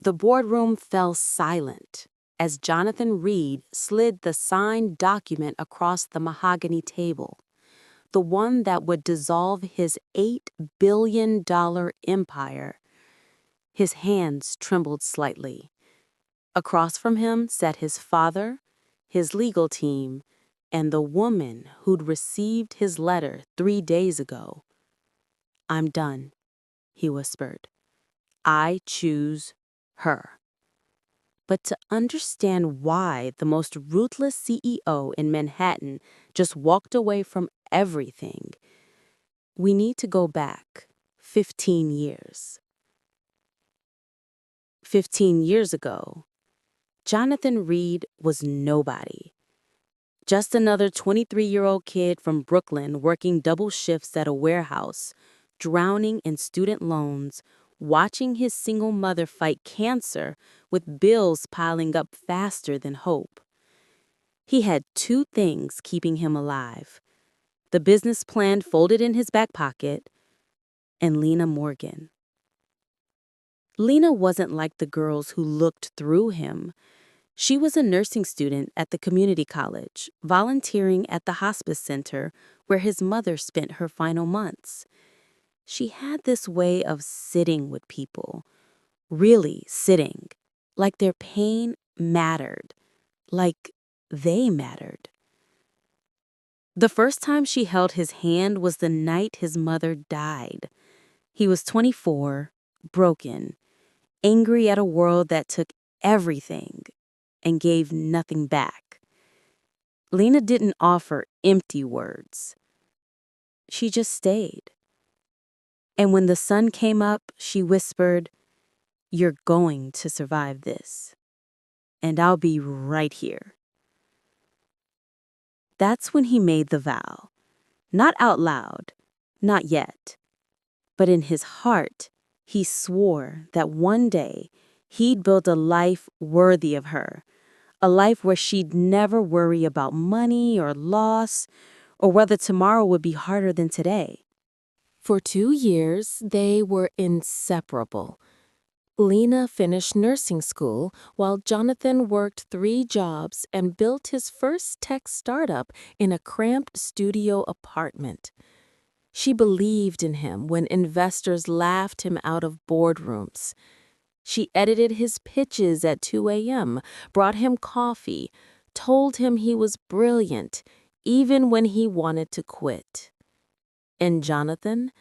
The boardroom fell silent as Jonathan Reid slid the signed document across the mahogany table, the one that would dissolve his $8 billion empire. His hands trembled slightly. Across from him sat his father, his legal team, and the woman who'd received his letter 3 days ago. "I'm done," he whispered. "I choose her." But to understand why the most ruthless CEO in Manhattan just walked away from everything, we need to go back 15 years. 15 years ago, Jonathan Reid was nobody. Just another 23-year-old kid from Brooklyn working double shifts at a warehouse, drowning in student loans, watching his single mother fight cancer with bills piling up faster than hope. He had 2 things keeping him alive: the business plan folded in his back pocket, and Lena Morgan. Lena wasn't like the girls who looked through him. She was a nursing student at the community college, volunteering at the hospice center where his mother spent her final months. She had this way of sitting with people, really sitting, like their pain mattered, like they mattered. The first time she held his hand was the night his mother died. He was 24, broken, angry at a world that took everything and gave nothing back. Lena didn't offer empty words. She just stayed. And when the sun came up, she whispered, "You're going to survive this, and I'll be right here." That's when he made the vow. Not out loud, not yet. But in his heart, he swore that one day he'd build a life worthy of her, a life where she'd never worry about money or loss, or whether tomorrow would be harder than today. For 2 years, they were inseparable. Lena finished nursing school while Jonathan worked 3 jobs and built his first tech startup in a cramped studio apartment. She believed in him when investors laughed him out of boardrooms. She edited his pitches at 2 a.m., brought him coffee, told him he was brilliant, even when he wanted to quit. And Jonathan?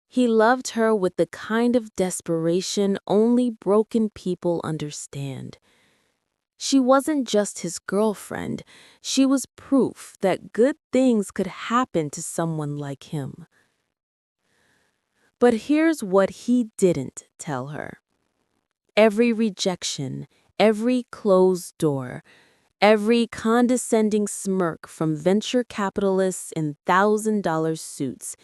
He loved her with the kind of desperation only broken people understand. She wasn't just his girlfriend. She was proof that good things could happen to someone like him. But here's what he didn't tell her. Every rejection, every closed door, every condescending smirk from venture capitalists in $1,000 suits,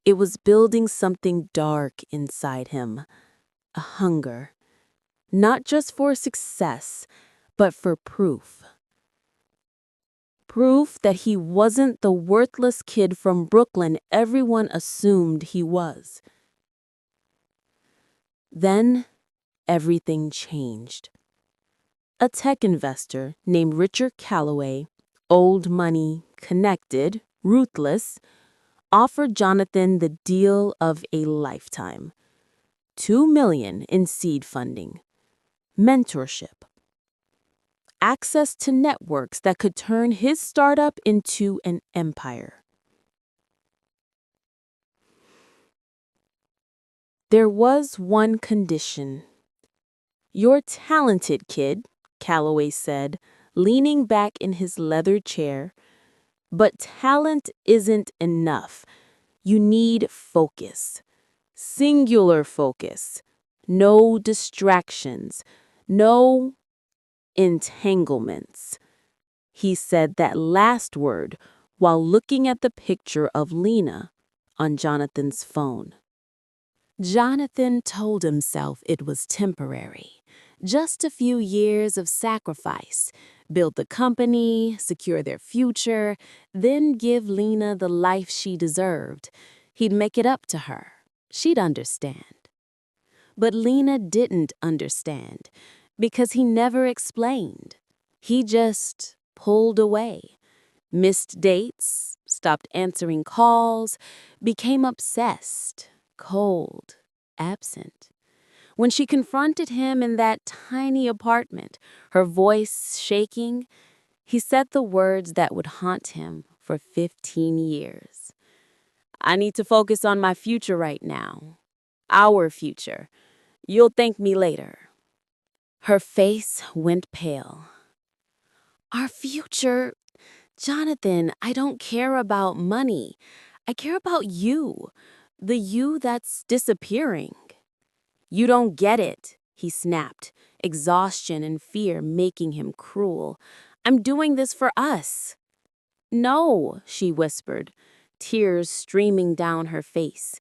it was building something dark inside him, a hunger, not just for success, but for proof. Proof that he wasn't the worthless kid from Brooklyn everyone assumed he was. Then, everything changed. A tech investor named Richard Calloway, old money, connected, ruthless, offered Jonathan the deal of a lifetime. $2 million in seed funding, mentorship, access to networks that could turn his startup into an empire. There was one condition. "You're talented, kid," Calloway said, leaning back in his leather chair. "But talent isn't enough. You need focus. Singular focus. No distractions. No entanglements." He said that last word while looking at the picture of Lena on Jonathan's phone. Jonathan told himself it was temporary. Just a few years of sacrifice. Build the company, secure their future, then give Lena the life she deserved. He'd make it up to her. She'd understand. But Lena didn't understand because he never explained. He just pulled away, missed dates, stopped answering calls, became obsessed, cold, absent. When she confronted him in that tiny apartment, her voice shaking, he said the words that would haunt him for 15 years. "I need to focus on my future right now. Our future. You'll thank me later." Her face went pale. "Our future? Jonathan, I don't care about money. I care about you. The you that's disappearing." "You don't get it," he snapped, exhaustion and fear making him cruel. "I'm doing this for us." "No," she whispered, tears streaming down her face.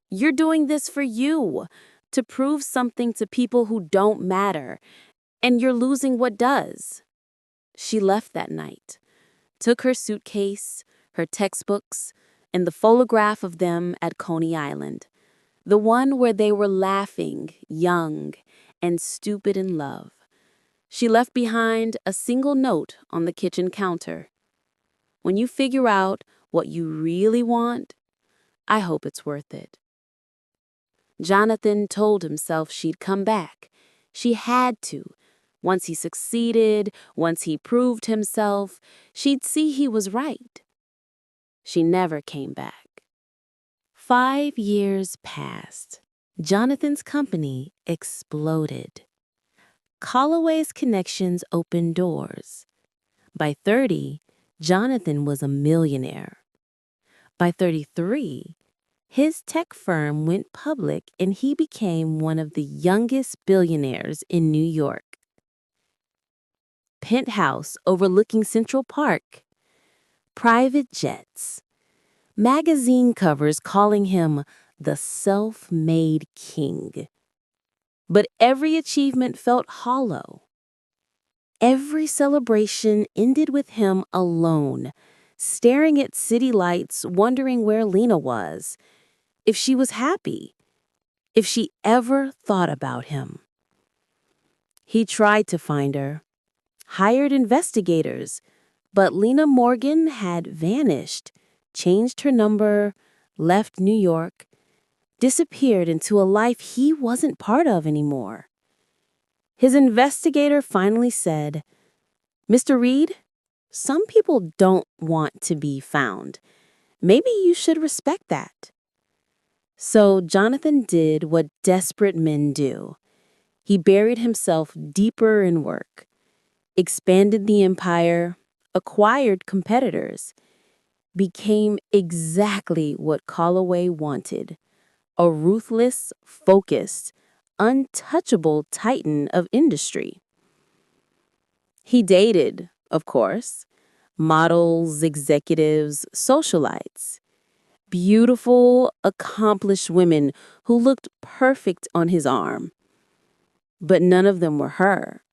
"You're doing this for you, to prove something to people who don't matter, and you're losing what does." She left that night, took her suitcase, her textbooks, and the photograph of them at Coney Island, the one where they were laughing, young, and stupid in love. She left behind a single note on the kitchen counter. "When you figure out what you really want, I hope it's worth it." Jonathan told himself she'd come back. She had to. Once he succeeded, once he proved himself, she'd see he was right. She never came back. 5 years passed. Jonathan's company exploded. Callaway's connections opened doors. By 30, Jonathan was a millionaire. By 33, his tech firm went public and he became one of the youngest billionaires in New York. Penthouse overlooking Central Park. Private jets. Magazine covers calling him the self-made king. But every achievement felt hollow. Every celebration ended with him alone, staring at city lights, wondering where Lena was, if she was happy, if she ever thought about him. He tried to find her, hired investigators, but Lena Morgan had vanished, changed her number, left New York, disappeared into a life he wasn't part of anymore. His investigator finally said, "Mr. Reid, some people don't want to be found. Maybe you should respect that." So Jonathan did what desperate men do. He buried himself deeper in work, expanded the empire, acquired competitors, became exactly what Callaway wanted, a ruthless, focused, untouchable titan of industry. He dated, of course, models, executives, socialites, beautiful, accomplished women who looked perfect on his arm. But none of them were her.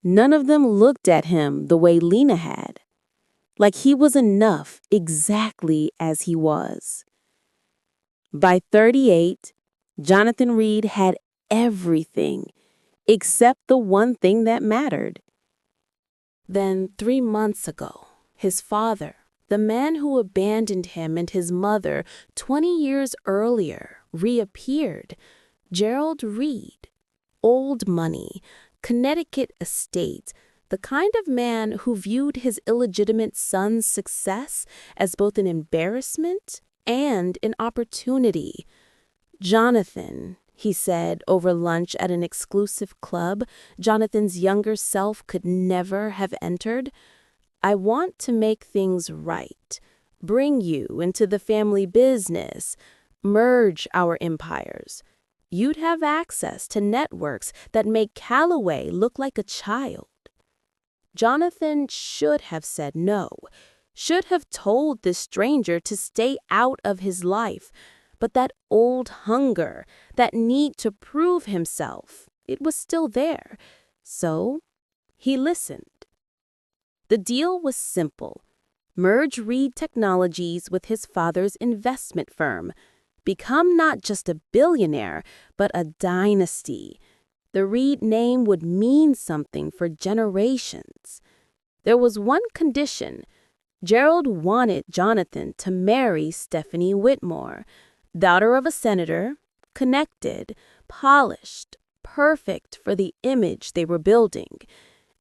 None of them looked at him the way Lena had, like he was enough exactly as he was. By 38, Jonathan Reid had everything except the one thing that mattered. Then 3 months ago, his father, the man who abandoned him and his mother 20 years earlier, reappeared. Gerald Reid, old money, Connecticut estate, the kind of man who viewed his illegitimate son's success as both an embarrassment and an opportunity. "Jonathan," he said over lunch at an exclusive club Jonathan's younger self could never have entered, "I want to make things right, bring you into the family business, merge our empires. You'd have access to networks that make Callaway look like a child." Jonathan should have said no, should have told this stranger to stay out of his life. But that old hunger, that need to prove himself, it was still there. So he listened. The deal was simple. Merge Reid Technologies with his father's investment firm. become not just a billionaire, but a dynasty. The Reid name would mean something for generations. There was one condition. Gerald wanted Jonathan to marry Stephanie Whitmore, daughter of a senator, connected, polished, perfect for the image they were building.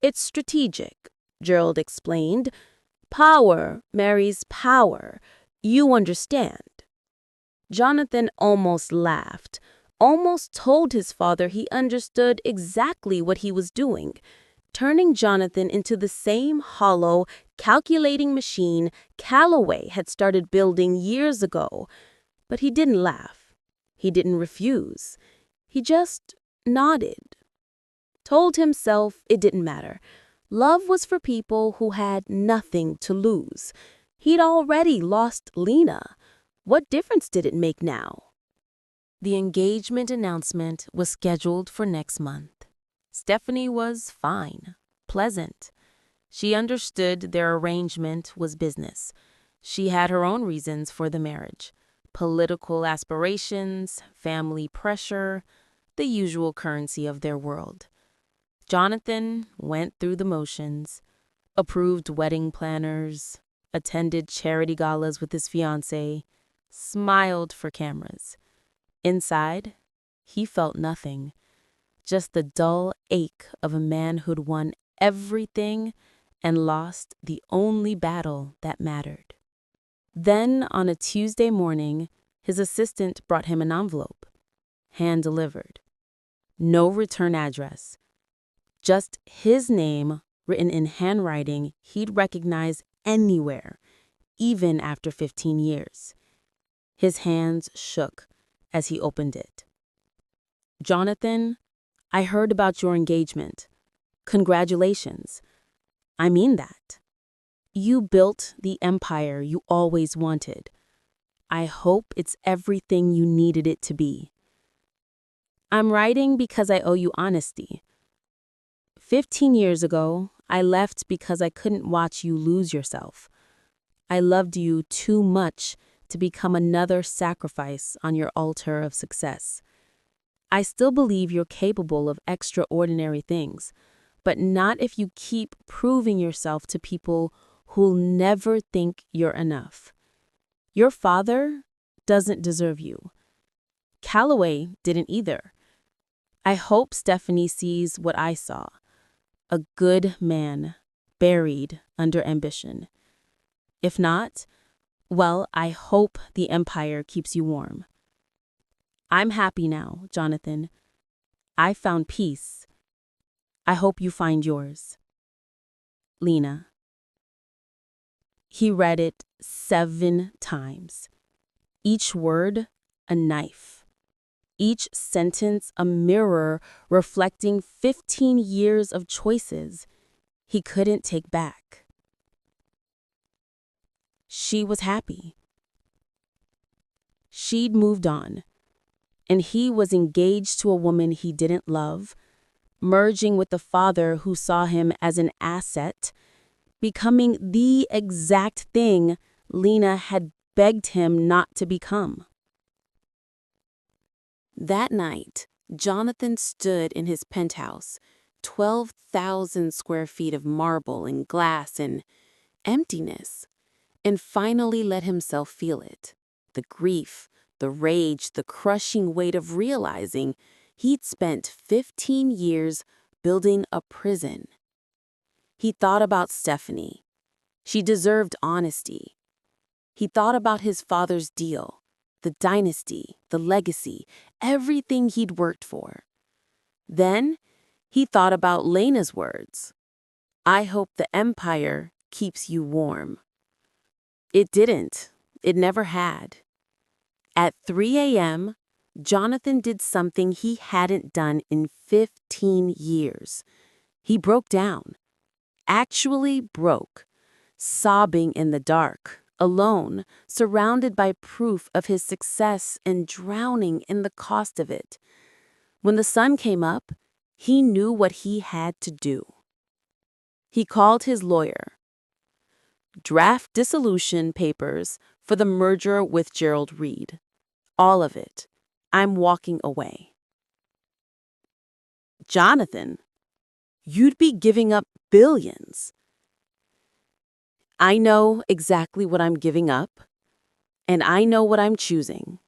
It's strategic, Gerald explained. Power marries power. You understand. Jonathan almost laughed, almost told his father he understood exactly what he was doing, turning Jonathan into the same hollow, calculating machine Calloway had started building years ago. But he didn't laugh. He didn't refuse. He just nodded. Told himself it didn't matter. Love was for people who had nothing to lose. He'd already lost Lena. What difference did it make now? The engagement announcement was scheduled for next month. Stephanie was fine, pleasant. She understood their arrangement was business. She had her own reasons for the marriage. Political aspirations, family pressure, the usual currency of their world. Jonathan went through the motions, approved wedding planners, attended charity galas with his fiancée, smiled for cameras. Inside, he felt nothing, just the dull ache of a man who'd won everything and lost the only battle that mattered. Then, on a Tuesday morning, his assistant brought him an envelope, hand-delivered. No return address, just his name written in handwriting he'd recognize anywhere, even after 15 years. His hands shook as he opened it. Jonathan, I heard about your engagement. Congratulations. I mean that. You built the empire you always wanted. I hope it's everything you needed it to be. I'm writing because I owe you honesty. 15 years ago, I left because I couldn't watch you lose yourself. I loved you too much to become another sacrifice on your altar of success. I still believe you're capable of extraordinary things, but not if you keep proving yourself to people who'll never think you're enough. Your father doesn't deserve you. Calloway didn't either. I hope Stephanie sees what I saw. A good man buried under ambition. If not, well, I hope the empire keeps you warm. I'm happy now, Jonathan. I found peace. I hope you find yours. Lena. He read it 7 times. Each word a knife. Each sentence a mirror reflecting 15 years of choices he couldn't take back. She was happy. She'd moved on, and he was engaged to a woman he didn't love, merging with the father who saw him as an asset, becoming the exact thing Lena had begged him not to become. That night, Jonathan stood in his penthouse, 12,000 square feet of marble and glass and emptiness, and finally let himself feel it. The grief, the rage, the crushing weight of realizing he'd spent 15 years building a prison. He thought about Stephanie. She deserved honesty. He thought about his father's deal, the dynasty, the legacy, everything he'd worked for. Then he thought about Lena's words. I hope the empire keeps you warm. It didn't. It never had. At 3 a.m., Jonathan did something he hadn't done in 15 years. He broke down. Actually broke, sobbing in the dark, alone, surrounded by proof of his success and drowning in the cost of it. When the sun came up, he knew what he had to do. He called his lawyer. Draft dissolution papers for the merger with Gerald Reid. All of it. I'm walking away. Jonathan, you'd be giving up billions. I know exactly what I'm giving up, and I know what I'm choosing.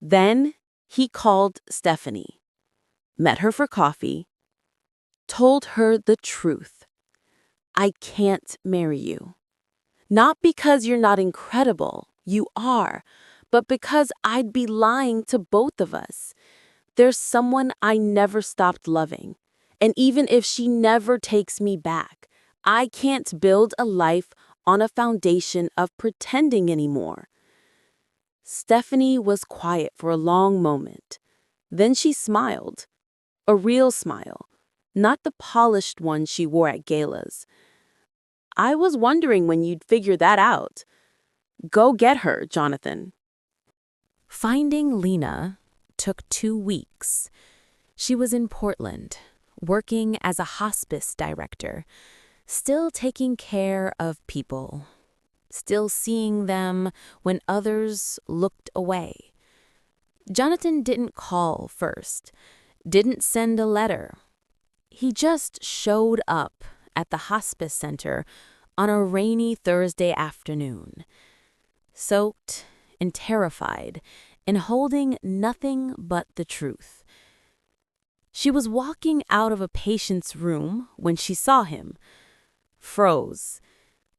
Then he called Stephanie, met her for coffee, told her the truth. I can't marry you. Not because you're not incredible, you are, but because I'd be lying to both of us. There's someone I never stopped loving, and even if she never takes me back, I can't build a life on a foundation of pretending anymore. Stephanie was quiet for a long moment. Then she smiled, a real smile, not the polished one she wore at galas. I was wondering when you'd figure that out. Go get her, Jonathan. Finding Lena took 2 weeks. She was in Portland, working as a hospice director, still taking care of people, still seeing them when others looked away. Jonathan didn't call first, didn't send a letter. He just showed up at the hospice center on a rainy Thursday afternoon, soaked and terrified and holding nothing but the truth. She was walking out of a patient's room when she saw him, froze.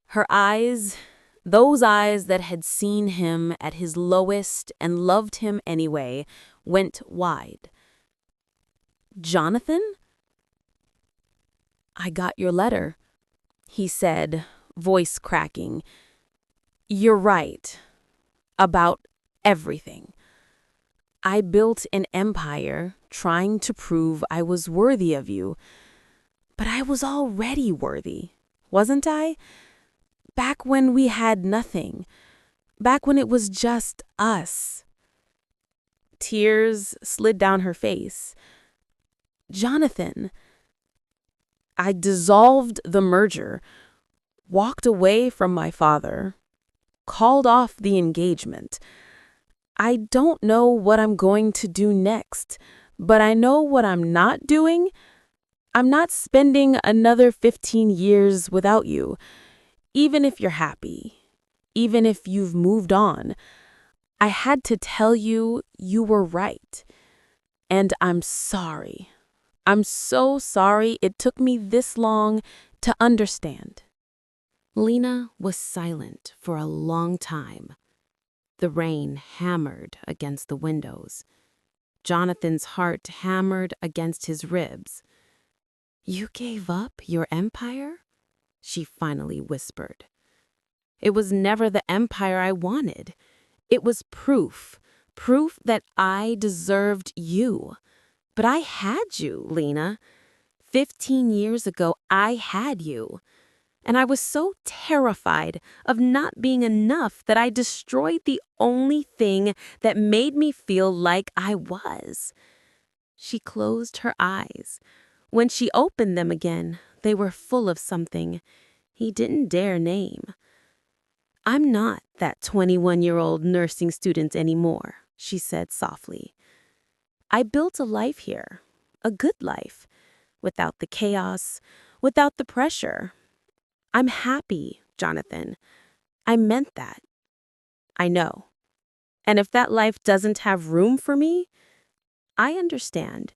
Her eyes, those eyes that had seen him at his lowest and loved him anyway, went wide. Jonathan? I got your letter, he said, voice cracking. You're right. About everything. I built an empire trying to prove I was worthy of you, but I was already worthy, wasn't I? Back when we had nothing, back when it was just us. Tears slid down her face. Jonathan, I dissolved the merger, walked away from my father, called off the engagement. I don't know what I'm going to do next, but I know what I'm not doing. I'm not spending another 15 years without you, even if you're happy, even if you've moved on. I had to tell you you were right. And I'm sorry. I'm so sorry it took me this long to understand. Lena was silent for a long time. The rain hammered against the windows. Jonathan's heart hammered against his ribs. You gave up your empire? She finally whispered. It was never the empire I wanted. It was proof that I deserved you. But I had you, Lena. 15 years ago, I had you. And I was so terrified of not being enough that I destroyed the only thing that made me feel like I was. She closed her eyes. When she opened them again, they were full of something he didn't dare name. I'm not that 21-year-old nursing student anymore, she said softly. I built a life here, a good life, without the chaos, without the pressure. I'm happy, Jonathan. I meant that. I know. And if that life doesn't have room for me, I understand.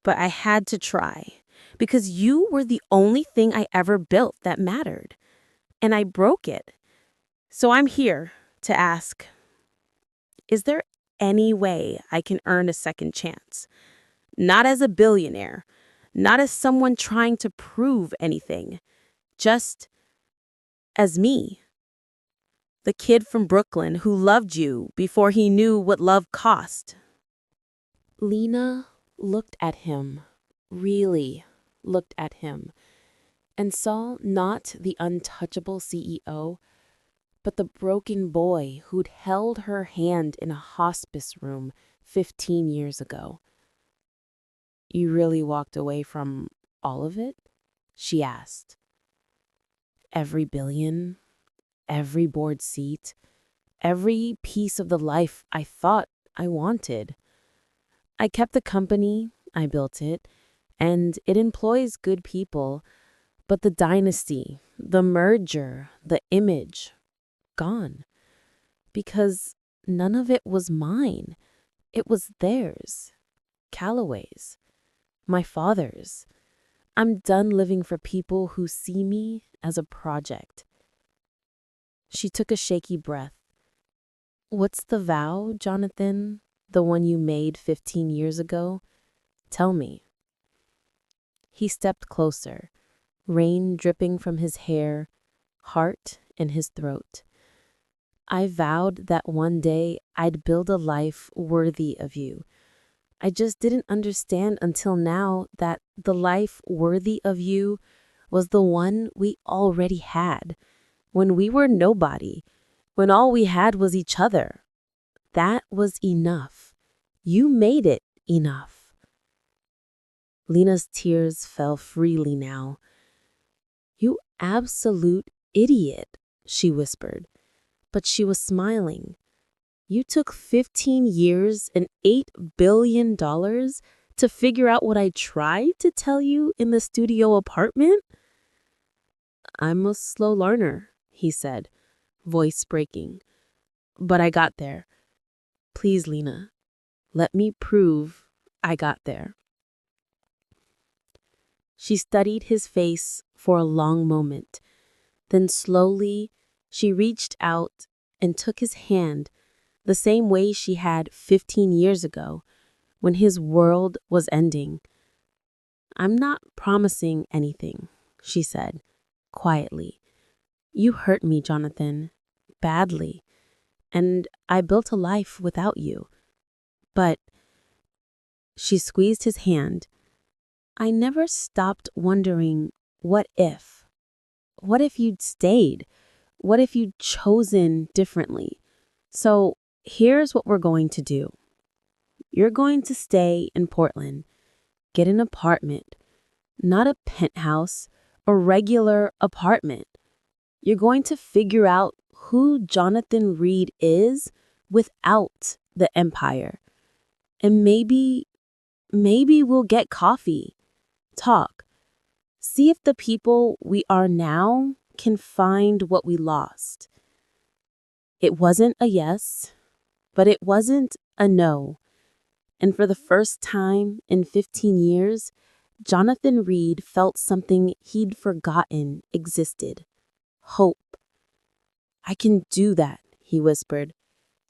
But I had to try, because you were the only thing I ever built that mattered. And I broke it. So I'm here to ask, is there any way I can earn a second chance? Not as a billionaire, not as someone trying to prove anything, just as me. The kid from Brooklyn who loved you before he knew what love cost. Lena looked at him, really looked at him, and saw not the untouchable CEO, but the broken boy who'd held her hand in a hospice room 15 years ago. You really walked away from all of it? She asked. Every billion, every board seat, every piece of the life I thought I wanted. I kept the company, I built it, and it employs good people, but the dynasty, the merger, the image, gone. Because none of it was mine. It was theirs. Calloway's. My father's. I'm done living for people who see me as a project. She took a shaky breath. What's the vow, Jonathan? The one you made 15 years ago? Tell me. He stepped closer, rain dripping from his hair, heart in his throat. I vowed that one day I'd build a life worthy of you. I just didn't understand until now that the life worthy of you was the one we already had, when we were nobody, when all we had was each other. That was enough. You made it enough. Lena's tears fell freely now. You absolute idiot, she whispered, but she was smiling. You took 15 years and $8 billion to figure out what I tried to tell you in the studio apartment? I'm a slow learner, he said, voice breaking. But I got there. Please, Lena, let me prove I got there. She studied his face for a long moment. Then slowly, she reached out and took his hand the same way she had 15 years ago, when his world was ending. I'm not promising anything, she said, quietly. You hurt me, Jonathan, badly, and I built a life without you. But, she squeezed his hand, I never stopped wondering, what if? What if you'd stayed? What if you'd chosen differently? So, here's what we're going to do. You're going to stay in Portland, get an apartment, not a penthouse, a regular apartment. You're going to figure out who Jonathan Reid is without the empire. And maybe we'll get coffee, talk, see if the people we are now can find what we lost. It wasn't a yes, but it wasn't a no. And for the first time in 15 years, Jonathan Reid felt something he'd forgotten existed. Hope. I can do that, he whispered.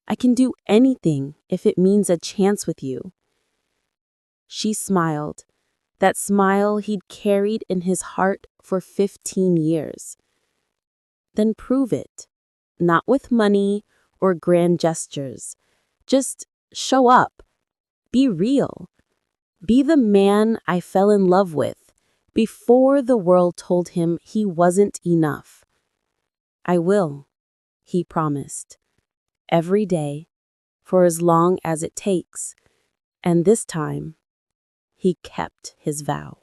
I can do anything if it means a chance with you. She smiled, that smile he'd carried in his heart for 15 years. Then prove it, not with money or grand gestures. Just show up. Be real. Be the man I fell in love with before the world told him he wasn't enough. I will, he promised. Every day, for as long as it takes. And this time, he kept his vow.